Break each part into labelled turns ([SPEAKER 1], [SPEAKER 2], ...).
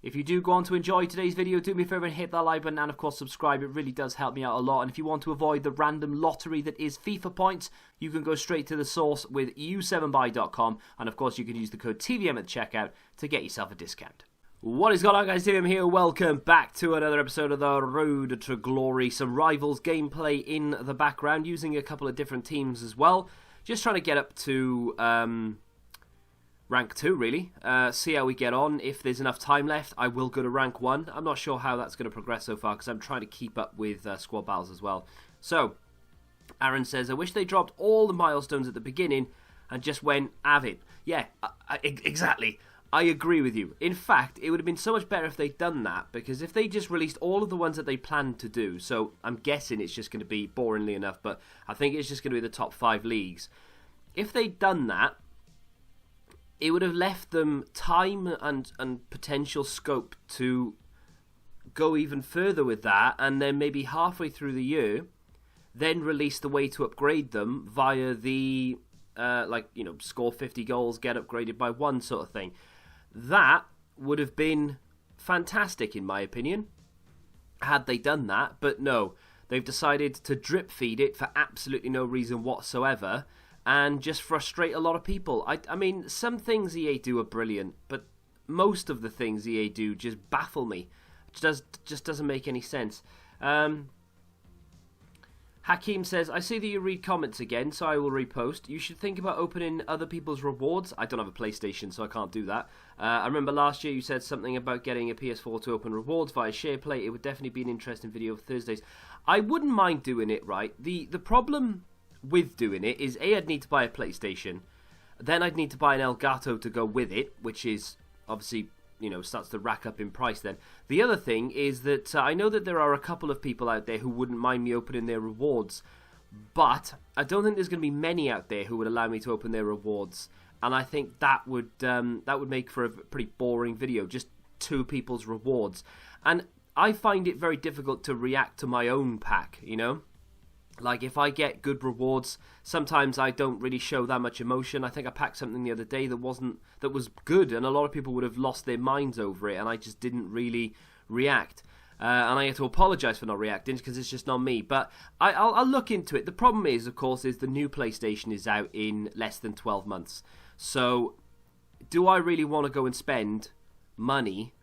[SPEAKER 1] If you do go on to enjoy today's video, do me a favour and hit that like button and of course subscribe. It really does help me out a lot. And if you want to avoid the random lottery that is FIFA points, you can go straight to the source with u7buy.com, and of course you can use the code TVM at the checkout to get yourself a discount. What is going on, guys? TVM here. Welcome back to another episode of the Road to Glory. Some Rivals gameplay in the background, using a couple of different teams as well. Just trying to get up to rank 2, really. See how we get on. If there's enough time left, I will go to rank 1. I'm not sure how that's going to progress so far, because I'm trying to keep up with squad battles as well. So, Aaron says, I wish they dropped all the milestones at the beginning and just went avid. Yeah, exactly. I agree with you. In fact, it would have been so much better if they'd done that, because if they just released all of the ones that they planned to do, so I'm guessing it's just going to be, boringly enough, but I think it's just going to be the top 5 leagues. If they'd done that, it would have left them time and potential scope to go even further with that, and then maybe halfway through the year, then release the way to upgrade them via the, score 50 goals, get upgraded by 1 sort of thing. That would have been fantastic, in my opinion, had they done that, but no. They've decided to drip feed it for absolutely no reason whatsoever, and just frustrate a lot of people. I mean, some things EA do are brilliant, but most of the things EA do just baffle me. It just doesn't make any sense. Hakeem says, I see that you read comments again, so I will repost. You should think about opening other people's rewards. I don't have a PlayStation, so I can't do that. I remember last year you said something about getting a PS4 to open rewards via SharePlay. It would definitely be an interesting video for Thursdays. I wouldn't mind doing it, right? The problem with doing it is, A, I'd need to buy a PlayStation, then I'd need to buy an Elgato to go with it, which is obviously, starts to rack up in price then. The other thing is that I know that there are a couple of people out there who wouldn't mind me opening their rewards, but I don't think there's going to be many out there who would allow me to open their rewards, and I think that would make for a pretty boring video, just 2 people's rewards. And I find it very difficult to react to my own pack, Like, if I get good rewards, sometimes I don't really show that much emotion. I think I packed something the other day that was good, and a lot of people would have lost their minds over it, and I just didn't really react. And I had to apologise for not reacting, because it's just not me. But I'll look into it. The problem is, of course, is the new PlayStation is out in less than 12 months. So, do I really want to go and spend money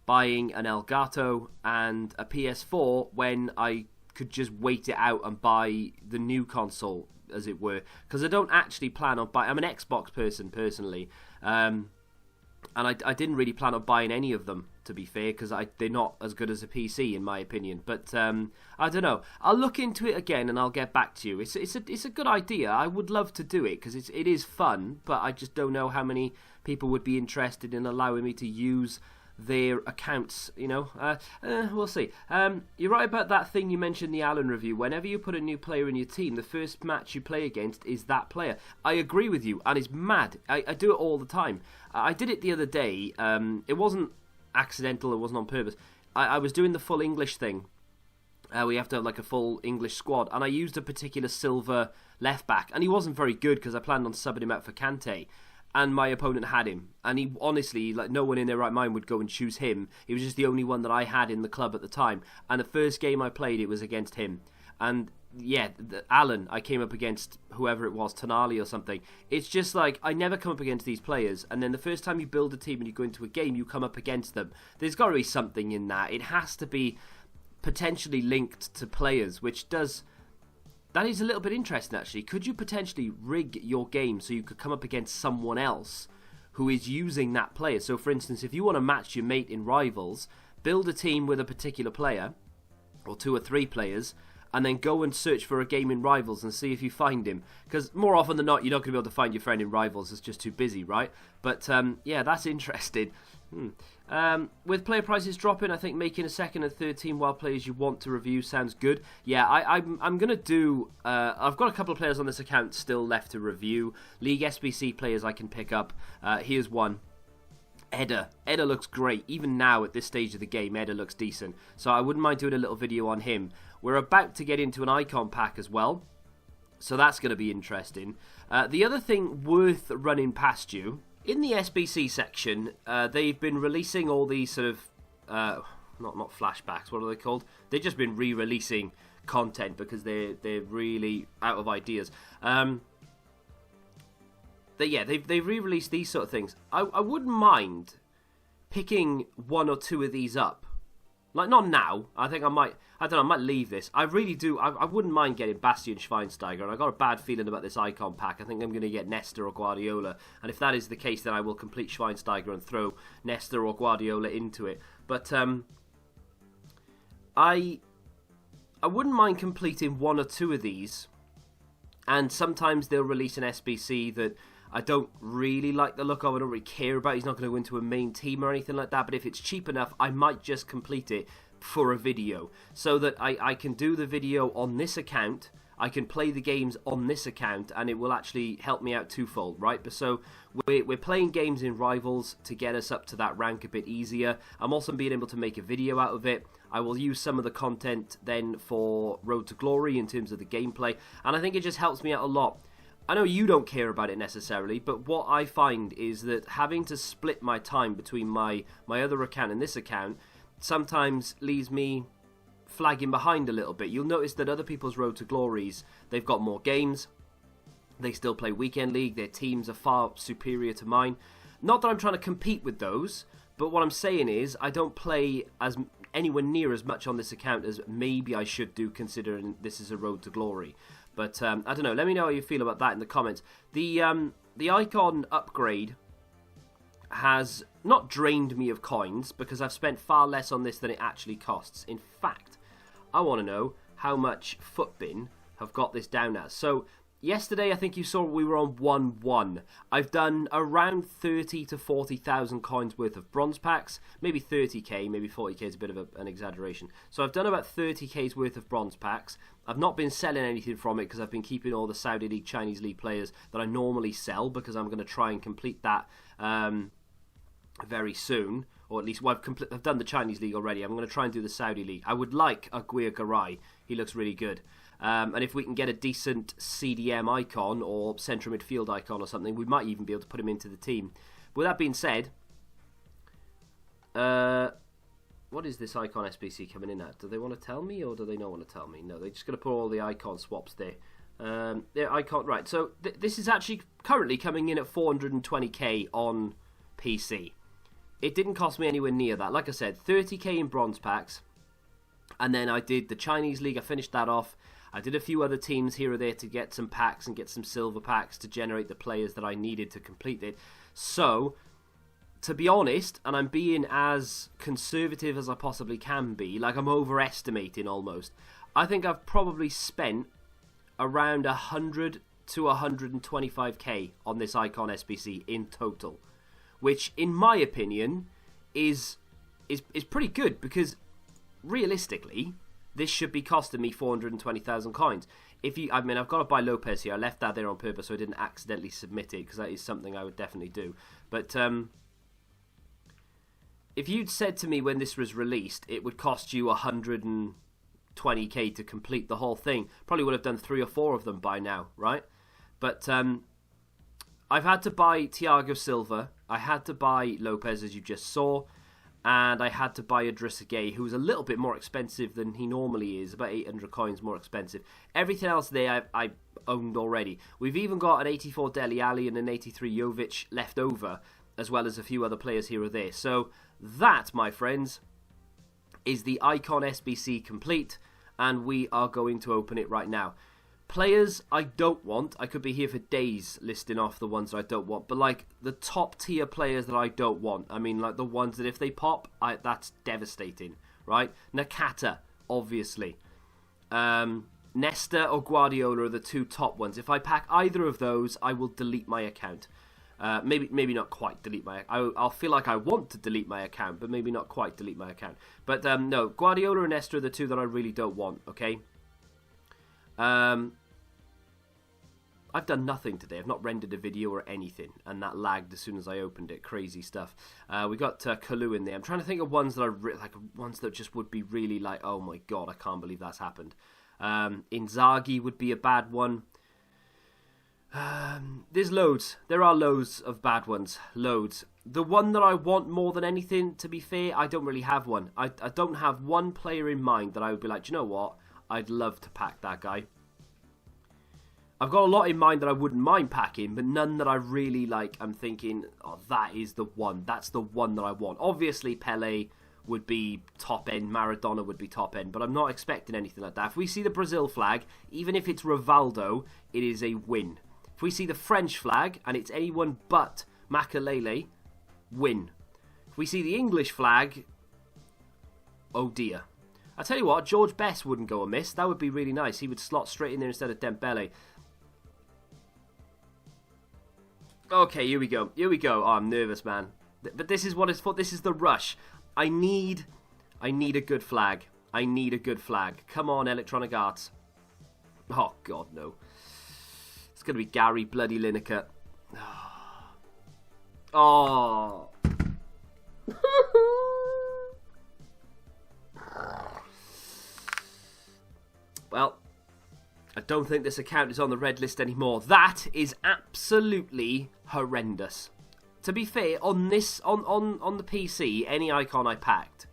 [SPEAKER 1] buying an Elgato and a PS4 when I could just wait it out and buy the new console, as it were? Because I don't actually plan on buying. I'm an Xbox person personally, and I didn't really plan on buying any of them, to be fair, because they're not as good as a PC in my opinion. But I don't know. I'll look into it again and I'll get back to you. It's a good idea. I would love to do it because it is fun, but I just don't know how many people would be interested in allowing me to use their accounts, we'll see. You're right about that thing you mentioned in the Allen review. Whenever you put a new player in your team, the first match you play against is that player. I agree with you, and it's mad. I do it all the time. I did it the other day. It wasn't accidental, it wasn't on purpose. I was doing the full English thing. We have to have like a full English squad, and I used a particular silver left back, and he wasn't very good because I planned on subbing him out for Kante. And my opponent had him, and he honestly, like, no one in their right mind would go and choose him. He was just the only one that I had in the club at the time, and the first game I played, it was against him. And yeah, Alan, I came up against whoever it was, Tonali or something. It's just like, I never come up against these players, and then the first time you build a team and you go into a game, you come up against them. There's got to be something in that. It has to be potentially linked to players, which does... That is a little bit interesting, actually. Could you potentially rig your game so you could come up against someone else who is using that player? So, for instance, if you want to match your mate in Rivals, build a team with a particular player, or 2 or 3 players, and then go and search for a game in Rivals and see if you find him. Because more often than not, you're not going to be able to find your friend in Rivals. It's just too busy, right? But, yeah, that's interesting. With player prices dropping, I think making a second and third team while players you want to review sounds good. Yeah, I'm going to do... I've got a couple of players on this account still left to review. League SBC players I can pick up. Here's one. Edda looks great. Even now at this stage of the game, Edda looks decent. So I wouldn't mind doing a little video on him. We're about to get into an icon pack as well, so that's going to be interesting. The other thing worth running past you In the SBC section, they've been releasing all these sort of not flashbacks. What are they called? They've just been re-releasing content because they're really out of ideas. They've re-released these sort of things. I wouldn't mind picking one or two of these up. Like, not now. I think I might leave this. I really do. I wouldn't mind getting Bastian Schweinsteiger, and I got a bad feeling about this icon pack. I think I'm going to get Nesta or Guardiola, and if that is the case, then I will complete Schweinsteiger and throw Nesta or Guardiola into it. But I wouldn't mind completing one or two of these, and sometimes they'll release an SBC that I don't really like the look of, I don't really care about. He's not going to go into a main team or anything like that, but if it's cheap enough, I might just complete it for a video, so that I can do the video on this account, I can play the games on this account, and it will actually help me out twofold, right? But so we're playing games in Rivals to get us up to that rank a bit easier. I'm also being able to make a video out of it. I will use some of the content then for Road to Glory in terms of the gameplay, and I think it just helps me out a lot. I know you don't care about it necessarily, but what I find is that having to split my time between my other account and this account sometimes leaves me flagging behind a little bit. You'll notice that other people's Road to Glories, they've got more games, they still play Weekend League, their teams are far superior to mine. Not that I'm trying to compete with those, but what I'm saying is I don't play as anywhere near as much on this account as maybe I should do, considering this is a Road to Glory. But I don't know. Let me know how you feel about that in the comments. The icon upgrade has not drained me of coins because I've spent far less on this than it actually costs. In fact, I want to know how much Footbin have got this down as. So yesterday, I think you saw we were on 1-1. I've done around 30 to 40,000 coins worth of bronze packs. Maybe 30k, maybe 40k is a bit of an exaggeration. So I've done about 30k's worth of bronze packs. I've not been selling anything from it because I've been keeping all the Saudi League, Chinese League players that I normally sell, because I'm going to try and complete that very soon. Or at least, well, I've done the Chinese League already. I'm going to try and do the Saudi League. I would like Aguirre Garay. He looks really good. And if we can get a decent CDM icon or central midfield icon or something, we might even be able to put him into the team. But with that being said, what is this icon SBC coming in at? Do they want to tell me, or do they not want to tell me? No, they're just going to put all the icon swaps there. Right, so this is actually currently coming in at 420k on PC. It didn't cost me anywhere near that. Like I said, 30k in bronze packs. And then I did the Chinese League, I finished that off. I did a few other teams here or there to get some packs and get some silver packs to generate the players that I needed to complete it. So, to be honest, and I'm being as conservative as I possibly can be, like I'm overestimating almost, I think I've probably spent around 100 to 125k on this icon SBC in total, which in my opinion is pretty good, because realistically this should be costing me 420,000 coins. I've got to buy Lopez here. I left that there on purpose so I didn't accidentally submit it, because that is something I would definitely do. But if you'd said to me when this was released it would cost you 120k to complete the whole thing, probably would have done 3 or 4 of them by now, right? But I've had to buy Thiago Silva, I had to buy Lopez, as you just saw, and I had to buy Idrissa Gueye, who's a little bit more expensive than he normally is, about 800 coins more expensive. Everything else there I owned already. We've even got an 84 Dele Alli and an 83 Jovic left over, as well as a few other players here or there. So that, my friends, is the Icon SBC complete, and we are going to open it right now. Players I don't want, I could be here for days listing off the ones that I don't want, but like the top tier players that I don't want, I mean like the ones that if they pop, that's devastating, right? Nakata, obviously. Nesta or Guardiola are the 2 top ones. If I pack either of those, I will delete my account. Maybe not quite delete my account. I'll feel like I want to delete my account, but maybe not quite delete my account. But no, Guardiola and Nesta are the 2 that I really don't want, okay? I've done nothing today. I've not rendered a video or anything, and that lagged as soon as I opened it. Crazy stuff. We got Kalu in there. I'm trying to think of ones that ones that just would be really like, oh my god, I can't believe that's happened. Inzaghi would be a bad one. There's loads. There are loads of bad ones. Loads. The one that I want more than anything, to be fair, I don't really have one. I don't have one player in mind that I would be like, do you know what? I'd love to pack that guy. I've got a lot in mind that I wouldn't mind packing, but none that I really like. I'm thinking, oh, that is the one. That's the one that I want. Obviously, Pele would be top end. Maradona would be top end, but I'm not expecting anything like that. If we see the Brazil flag, even if it's Rivaldo, it is a win. If we see the French flag, and it's anyone but Makelele, win. If we see the English flag, oh dear. I tell you what, George Best wouldn't go amiss. That would be really nice. He would slot straight in there instead of Dembele. Okay, here we go. Here we go. Oh, I'm nervous, man. But this is what it's for. This is the rush. I need a good flag. I need a good flag. Come on, Electronic Arts. Oh, God, no. It's going to be Gary bloody Lineker. Oh. Well, I don't think this account is on the red list anymore. That is absolutely horrendous. To be fair, on this on the PC, any icon I packed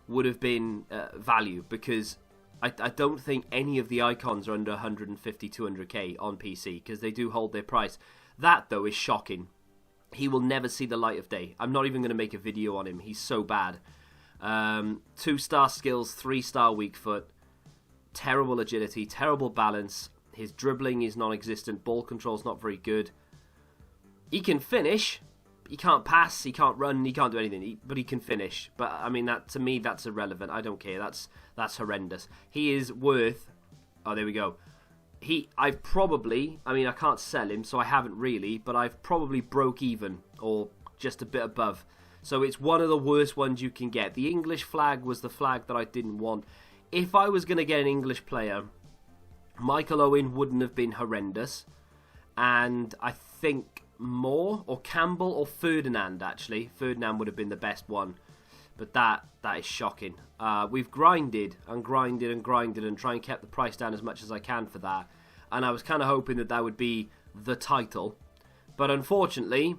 [SPEAKER 1] would have been value, because I don't think any of the icons are under 150, 200k on PC, because they do hold their price. That, though, is shocking. He will never see the light of day. I'm not even going to make a video on him. He's so bad. 2-star skills, 3-star weak foot. Terrible agility, terrible balance. His dribbling is non-existent. Ball control's not very good. He can finish. He can't pass. He can't run. He can't do anything. But he can finish. But I mean, that to me, that's irrelevant. I don't care. That's horrendous. He is worth. Oh, there we go. I've probably. I mean, I can't sell him, so I haven't really. But I've probably broke even, or just a bit above. So it's one of the worst ones you can get. The English flag was the flag that I didn't want. If I was going to get an English player, Michael Owen wouldn't have been horrendous. And I think Moore or Campbell or Ferdinand, actually. Ferdinand would have been the best one. But that is shocking. We've grinded and grinded and grinded and tried and kept the price down as much as I can for that. And I was kind of hoping that would be the title. But unfortunately,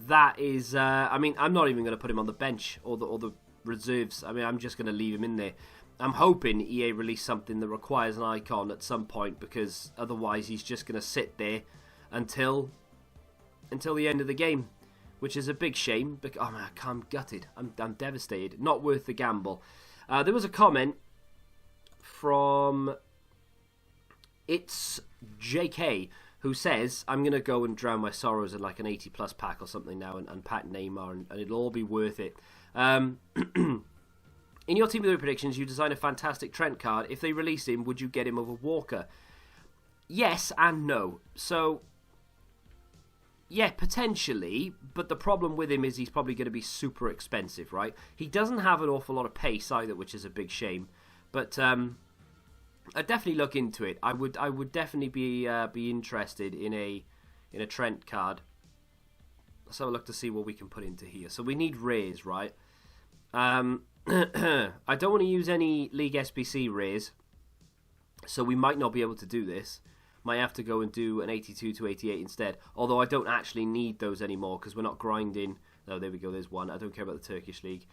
[SPEAKER 1] that is... I mean, I'm not even going to put him on the bench or the reserves. I mean, I'm just going to leave him in there. I'm hoping EA release something that requires an icon at some point, because otherwise he's just going to sit there until the end of the game, which is a big shame. Oh man, I'm gutted. I'm devastated. Not worth the gamble. There was a comment from It's JK who says, I'm going to go and drown my sorrows in like an 80+ pack or something now and pack Neymar, and it'll all be worth it. In your Team of the Week predictions, you design a fantastic Trent card. If they release him, would you get him over Walker? Yes and no. So, yeah, potentially, but the problem with him is he's probably going to be super expensive, right? He doesn't have an awful lot of pace either, which is a big shame. But I'd definitely look into it. I would definitely be interested in a Trent card. Let's have a look to see what we can put into here. So we need rares, right? I don't want to use any League SBC rares, so we might not be able to do this. Might have to go and do an 82 to 88 instead, although I don't actually need those anymore because we're not grinding. Oh, there we go, there's one. I don't care about the Turkish League.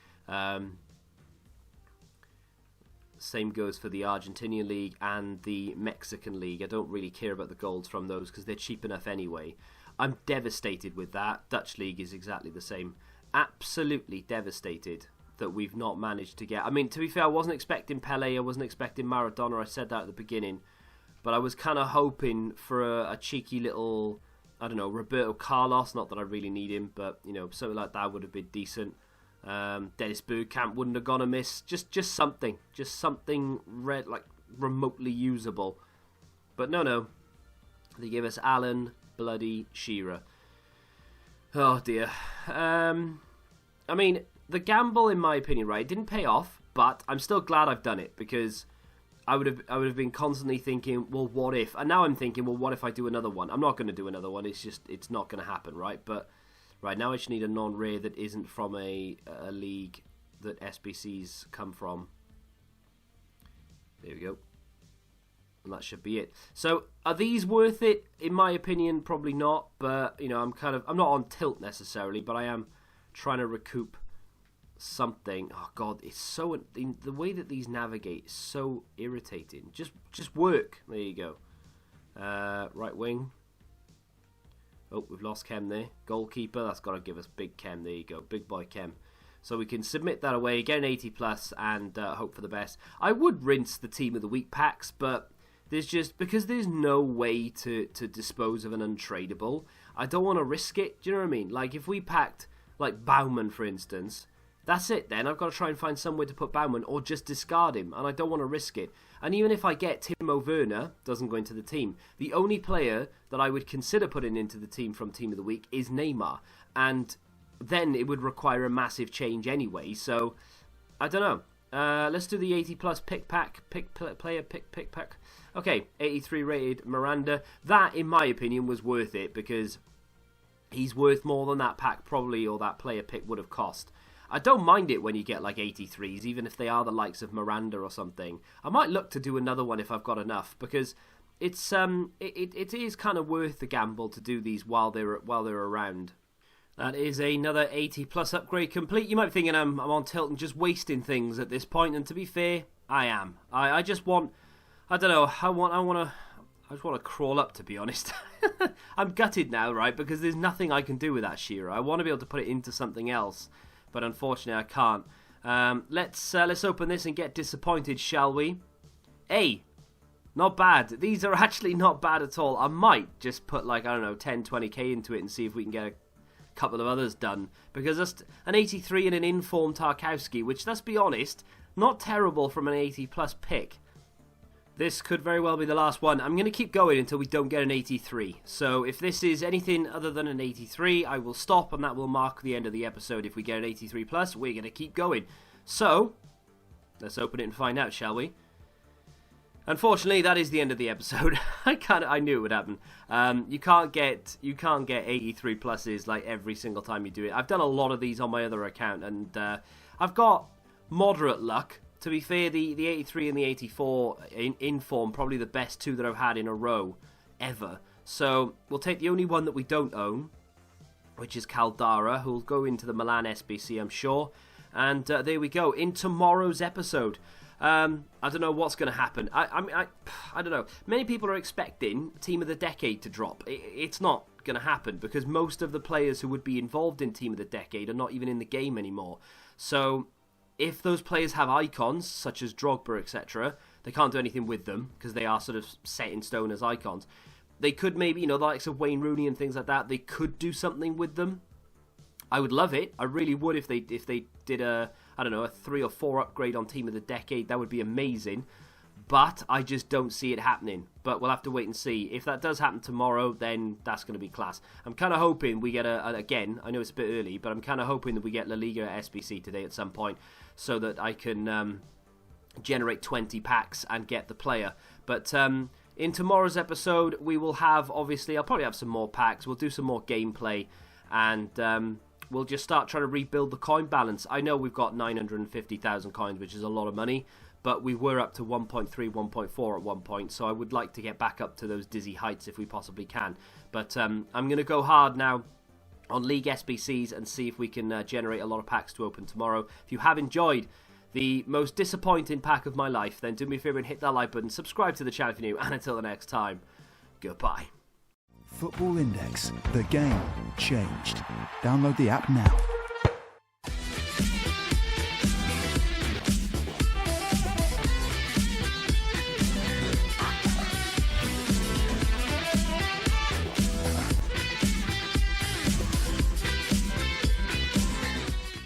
[SPEAKER 1] Same goes for the Argentinian League and the Mexican League. I don't really care about the golds from those because they're cheap enough anyway. I'm devastated with that. Dutch League is exactly the same. Absolutely devastated that we've not managed to get... I mean, to be fair, I wasn't expecting Pele, I wasn't expecting Maradona, I said that at the beginning, but I was kind of hoping for a cheeky little, I don't know, Roberto Carlos, not that I really need him, but, you know, something like that would have been decent. Dennis Bergkamp wouldn't have gone amiss, just something like remotely usable. But no, they give us Alan bloody Shearer. Oh dear. I mean... The gamble, in my opinion, right, it didn't pay off, but I'm still glad I've done it, because I would have been constantly thinking, well, what if? And now I'm thinking, well, what if I do another one? I'm not going to do another one. It's not going to happen, right? But right now I just need a non-rare that isn't from a league that SBCs come from. There we go. And that should be it. So, are these worth it? In my opinion, probably not. But, you know, I'm not on tilt necessarily, but I am trying to recoup something. Oh, God, it's so... The way that these navigate is so irritating. Just work. There you go. Right wing. Oh, we've lost Chem there. Goalkeeper, that's got to give us big Chem. There you go. Big boy Chem. So we can submit that away, get an 80 plus, and hope for the best. I would rinse the Team of the Week packs, but... because there's no way to dispose of an untradeable, I don't want to risk it. Do you know what I mean? Like, if we packed, like, Baumann, for instance, that's it then. I've got to try and find somewhere to put Baumann or just discard him, and I don't want to risk it. And even if I get Timo Werner, doesn't go into the team, the only player that I would consider putting into the team from Team of the Week is Neymar. And then it would require a massive change anyway, so I don't know. Let's do the 80 plus pick pack. Pick pack. Okay, 83 rated Miranda. That, in my opinion, was worth it because he's worth more than that pack probably or that player pick would have cost. I don't mind it when you get like 83s, even if they are the likes of Miranda or something. I might look to do another one if I've got enough because it's it is kind of worth the gamble to do these while they're around. That is another 80 plus upgrade complete. You might be thinking I'm on tilt and just wasting things at this point, and to be fair, I am. I just want... I don't know. I just want to crawl up, to be honest. I'm gutted now, right? Because there's nothing I can do with that Shearer. I want to be able to put it into something else, but unfortunately I can't. Let's open this and get disappointed, shall we? Hey, not bad. These are actually not bad at all. I might just put like, I don't know, 10, 20k into it and see if we can get a couple of others done. Because that's an 83 and an informed Tarkowski, which, let's be honest, not terrible from an 80 plus pick. This could very well be the last one. I'm going to keep going until we don't get an 83. So if this is anything other than an 83, I will stop and that will mark the end of the episode. If we get an 83 plus, we're going to keep going. So, let's open it and find out, shall we? Unfortunately, that is the end of the episode. I knew it would happen. You can't get 83 pluses like every single time you do it. I've done a lot of these on my other account and I've got moderate luck. To be fair, the 83 and the 84 in form, probably the best two that I've had in a row ever. So we'll take the only one that we don't own, which is Caldara, who will go into the Milan SBC, I'm sure. And there we go. In tomorrow's episode, I don't know what's going to happen. I don't know. Many people are expecting Team of the Decade to drop. It's not going to happen because most of the players who would be involved in Team of the Decade are not even in the game anymore. So... if those players have icons, such as Drogba, etc., they can't do anything with them, because they are sort of set in stone as icons. They could maybe, the likes of Wayne Rooney and things like that, they could do something with them. I would love it. I really would if they did a 3 or 4 upgrade on Team of the Decade. That would be amazing. But I just don't see it happening. But we'll have to wait and see. If that does happen tomorrow, then that's going to be class. I'm kind of hoping we get again, I know it's a bit early, but I'm kind of hoping that we get La Liga SBC today at some point so that I can generate 20 packs and get the player. But in tomorrow's episode, we will have, obviously, I'll probably have some more packs. We'll do some more gameplay and... we'll just start trying to rebuild the coin balance. I know we've got 950,000 coins, which is a lot of money, but we were up to 1.3, 1.4 at one point, so I would like to get back up to those dizzy heights if we possibly can. But I'm going to go hard now on League SBCs and see if we can generate a lot of packs to open tomorrow. If you have enjoyed the most disappointing pack of my life, then do me a favour and hit that like button, subscribe to the channel if you're new, and until the next time, goodbye.
[SPEAKER 2] Football Index. The game changed. Download the app now.